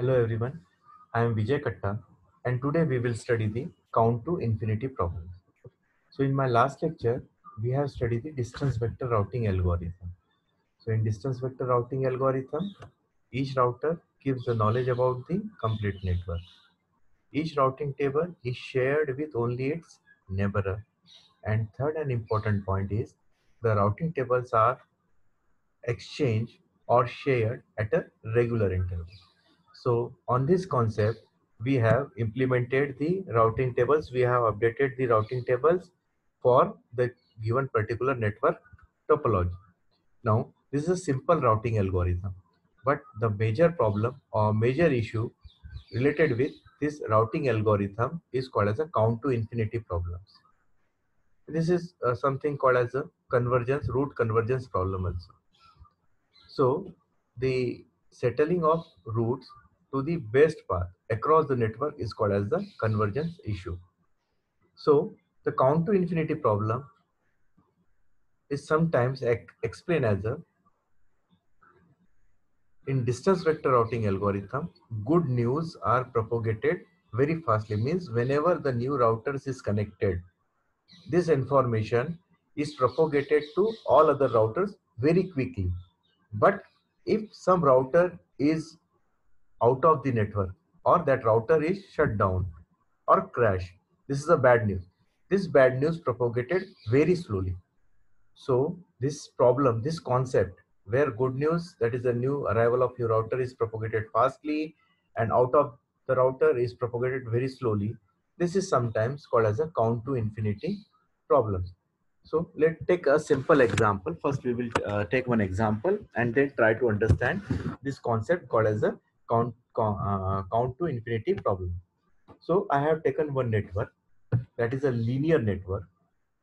Hello everyone, I am Vijay Katta and today we will study the count to infinity problems. So in my last lecture, we have studied the distance vector routing algorithm. So in distance vector routing algorithm, each router gives the knowledge about the complete network. Each routing table is shared with only its neighbor. And third and important point is the routing tables are exchanged or shared at a regular interval. So on this concept, we have implemented the routing tables. We have updated the routing tables for the given particular network topology. Now, this is a simple routing algorithm, but the major problem or major issue related with this routing algorithm is called as a count to infinity problems. This is something called as a root convergence problem also. So the settling of routes to the best path across the network is called as the convergence issue. So the count to infinity problem is sometimes explained as a in distance vector routing algorithm, good news are propagated very fastly. Means whenever the new routers is connected, this information is propagated to all other routers very quickly. But if some router is out of the network or that router is shut down or crash, this is a bad news. This bad news propagated very slowly. So this problem, this concept where good news, that is a new arrival of your router, is propagated fastly and out of the router is propagated very slowly, this is sometimes called as a count to infinity problem. So let's take a simple example. First we will take one example and then try to understand this concept called as a count to infinity problem. So I have taken one network, that is a linear network.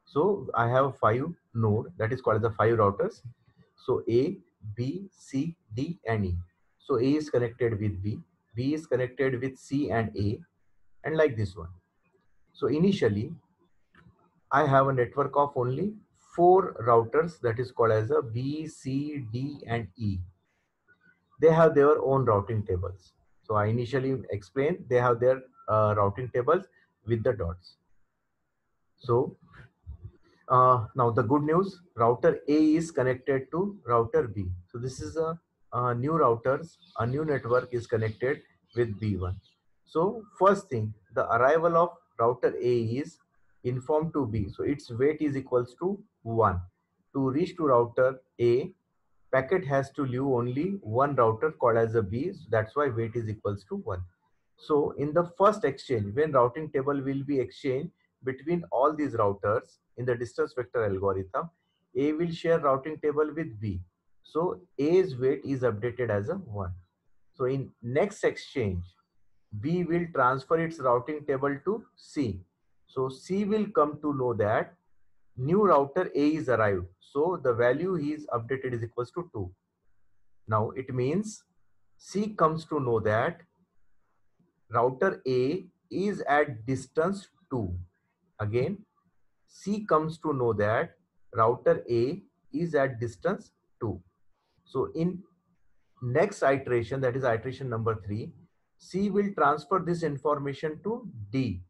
So I have 5 node, that is called as the 5 routers. So A, B, C, D and E. So A is connected with B, B is connected with C and A, and like this one. So initially I have a network of only 4 routers, that is called as a B, C, D and E. They have their own routing tables. So I initially explained they have their routing tables with the dots. So now the good news, router A is connected to router B. So this is a new routers, a new network is connected with B1. So first thing, the arrival of router A is informed to B. So its weight is equals to 1. To reach to router A, packet has to leave only one router called as a B. So that's why weight is equals to 1. So in the first exchange, when routing table will be exchanged between all these routers in the distance vector algorithm, A will share routing table with B. So A's weight is updated as a 1. So in next exchange, B will transfer its routing table to C. So C will come to know that new router A is arrived. So the value he is updated is equals to 2. Now it means C comes to know that router A is at distance 2. Again, C comes to know that router A is at distance 2. So in next iteration, that is iteration number 3, C will transfer this information to D.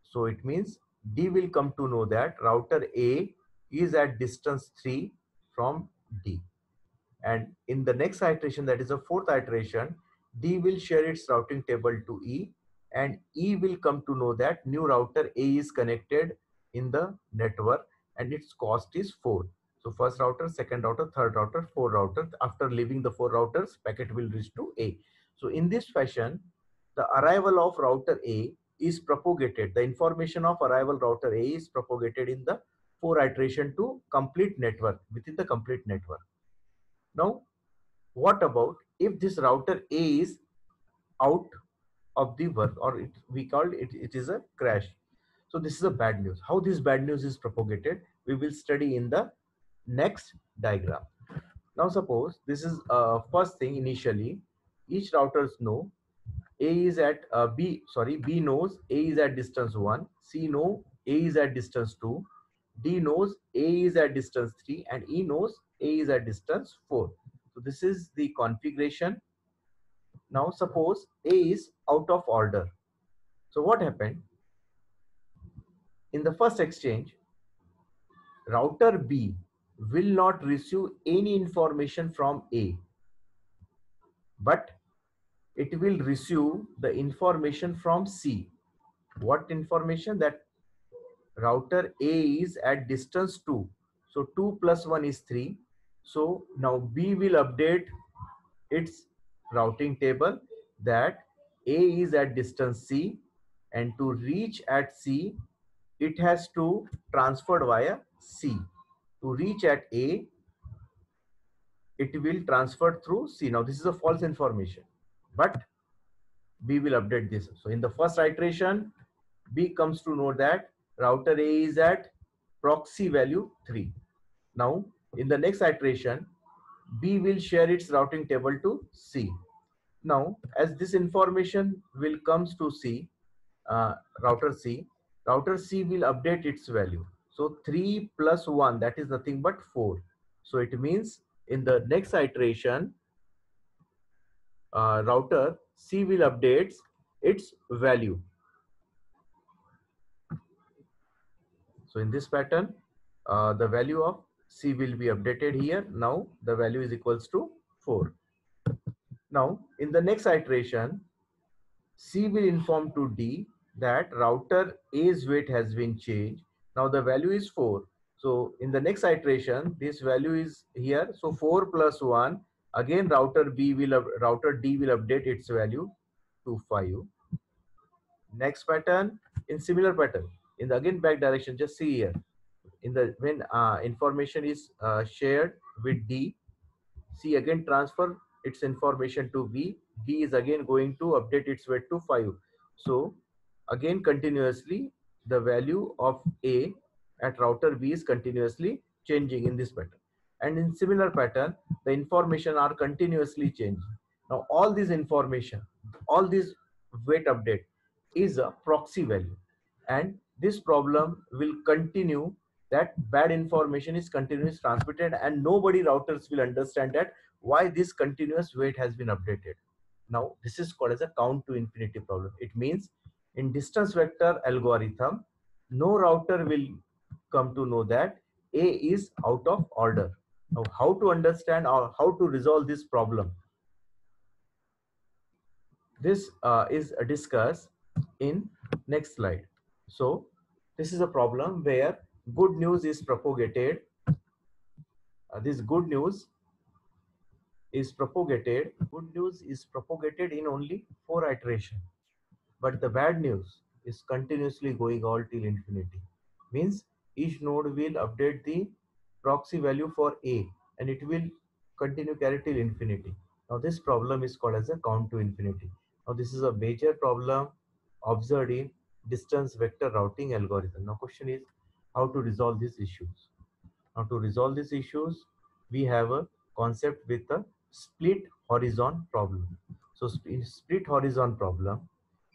So it means D will come to know that router A is at distance 3 from D. And in the next iteration, that is a fourth iteration, D will share its routing table to E, and E will come to know that new router A is connected in the network and its cost is 4. So first router, second router, third router, fourth router. After leaving the 4 routers, packet will reach to A. So in this fashion, the arrival of router A is propagated. The information of arrival router A is propagated in the 4 iteration to complete network, within the complete network. Now, what about if this router A is out of the work, or we called it is a crash? So this is a bad news. How this bad news is propagated, we will study in the next diagram. Now suppose this is first thing. Initially each routers know A is at B knows A is at distance 1, C know A is at distance 2, D knows A is at distance 3, and E knows A is at distance 4. So this is the configuration. Now suppose A is out of order. So what happened? In the first exchange, router B will not receive any information from A, but it will receive the information from C. What information? That router A is at distance 2. So 2 plus 1 is 3. So now B will update its routing table that A is at distance C, and to reach at C, it has to transfer via C. To reach at A, it will transfer through C. Now this is a false information, but B will update this. So in the first iteration, B comes to know that router A is at proxy value 3. Now in the next iteration, B will share its routing table to C. Now as this information will comes to C, uh, router C, router C will update its value. So 3 plus 1, that is nothing but 4. So it means in the next iteration, router C will update its value. So in this pattern, the value of C will be updated here. Now the value is equals to 4. Now in the next iteration, C will inform to D that router A's weight has been changed. Now the value is 4. So in the next iteration, this value is here. So 4 plus 1. Again, router D will update its value to 5. Next pattern, in similar pattern, in the again back direction, just see here. In the when information is shared with D, C again transfer its information to B. B is again going to update its weight to 5. So again continuously the value of A at router B is continuously changing in this pattern. And in similar pattern, the information are continuously changing. Now all this information, all this weight update is a proxy value. And this problem will continue, that bad information is continuously transmitted, and nobody routers will understand that why this continuous weight has been updated. Now this is called as a count to infinity problem. It means in distance vector algorithm, no router will come to know that A is out of order. Now how to understand or how to resolve this problem? This is discussed in next slide. So this is a problem where good news is propagated. This good news is propagated. Good news is propagated in only 4 iterations. But the bad news is continuously going all till infinity. Means each node will update the proxy value for A, and it will continue carry till infinity. Now this problem is called as a count to infinity. Now this is a major problem observed in distance vector routing algorithm. Now question is how to resolve these issues. Now to resolve these issues, we have a concept with a split horizon problem. So in split horizon problem,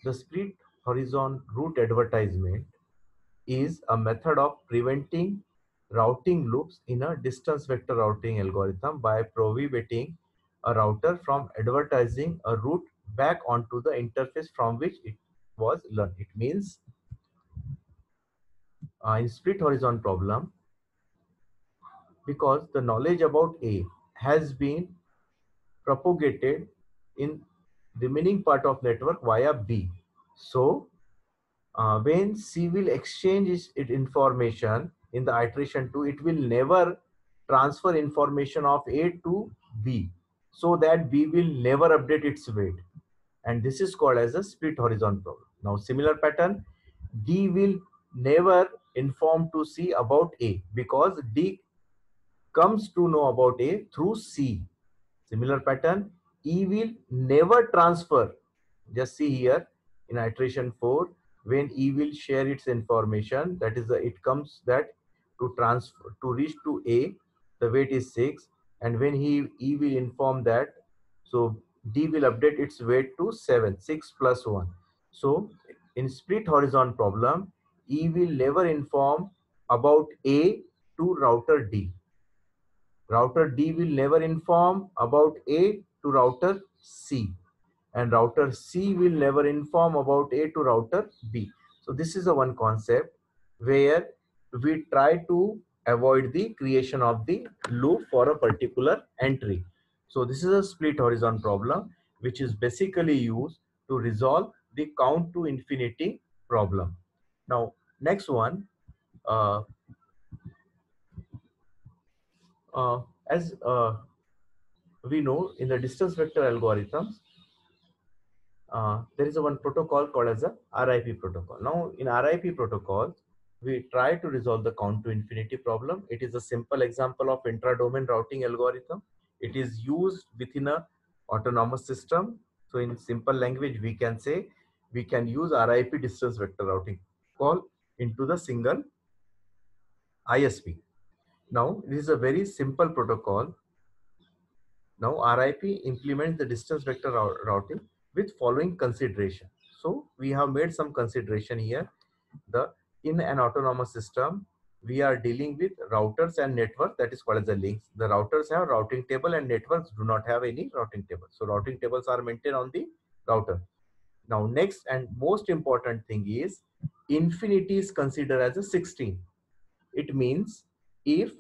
the split horizon route advertisement is a method of preventing routing loops in a distance vector routing algorithm by prohibiting a router from advertising a route back onto the interface from which it was learned. It means in split horizon problem, because the knowledge about A has been propagated in remaining part of network via B. So when C will exchange its information in the iteration 2, it will never transfer information of A to B, so that B will never update its weight. And this is called as a split horizon problem. Now similar pattern, D will never inform to C about A, because D comes to know about A through C. Similar pattern, E will never transfer. Just see here in iteration 4, when E will share its information, that is it comes that to transfer to reach to A, the weight is 6, and when E will inform that, so D will update its weight to 7, 6 plus 1. So in split horizon problem, E will never inform about A to router D. Router D will never inform about A to router C. and router C will never inform about A to router B. So this is the one concept where we try to avoid the creation of the loop for a particular entry. So this is a split horizon problem which is basically used to resolve the count to infinity problem. Now next one, uh, uh, as we know in the distance vector algorithms, there is a one protocol called as a RIP protocol. Now in RIP protocol, we try to resolve the count to infinity problem. It is a simple example of intra-domain routing algorithm. It is used within a autonomous system. So in simple language, we can say we can use RIP distance vector routing call into the single ISP. Now this is a very simple protocol. Now RIP implements the distance vector routing with following consideration. So we have made some consideration here. The in an autonomous system, we are dealing with routers and network, that is called as the links. The routers have routing table and networks do not have any routing table. So routing tables are maintained on the router. Now next and most important thing is infinity is considered as a 16. It means if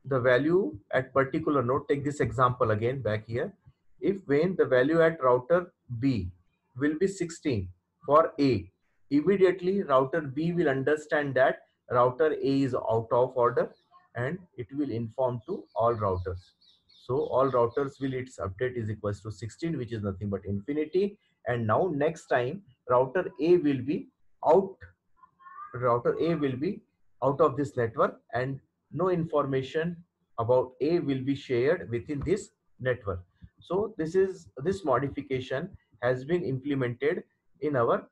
the value at particular node, take this example again back here, if when the value at router B will be 16 for A, immediately router B will understand that router A is out of order and it will inform to all routers. So all routers will its update is equals to 16, which is nothing but infinity. And now next time router A will be out, router A will be out of this network and no information about A will be shared within this network. So this modification has been implemented in our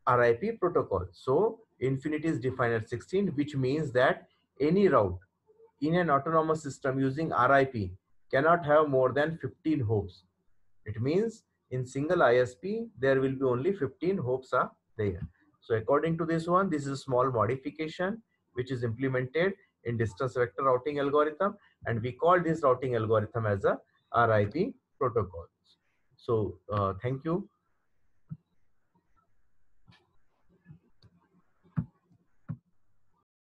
RIP protocol. So infinity is defined at 16, which means that any route in an autonomous system using RIP cannot have more than 15 hops. It means in single ISP, there will be only 15 hops are there. So according to this one, this is a small modification which is implemented in distance vector routing algorithm, and we call this routing algorithm as a RIP protocol. So thank you.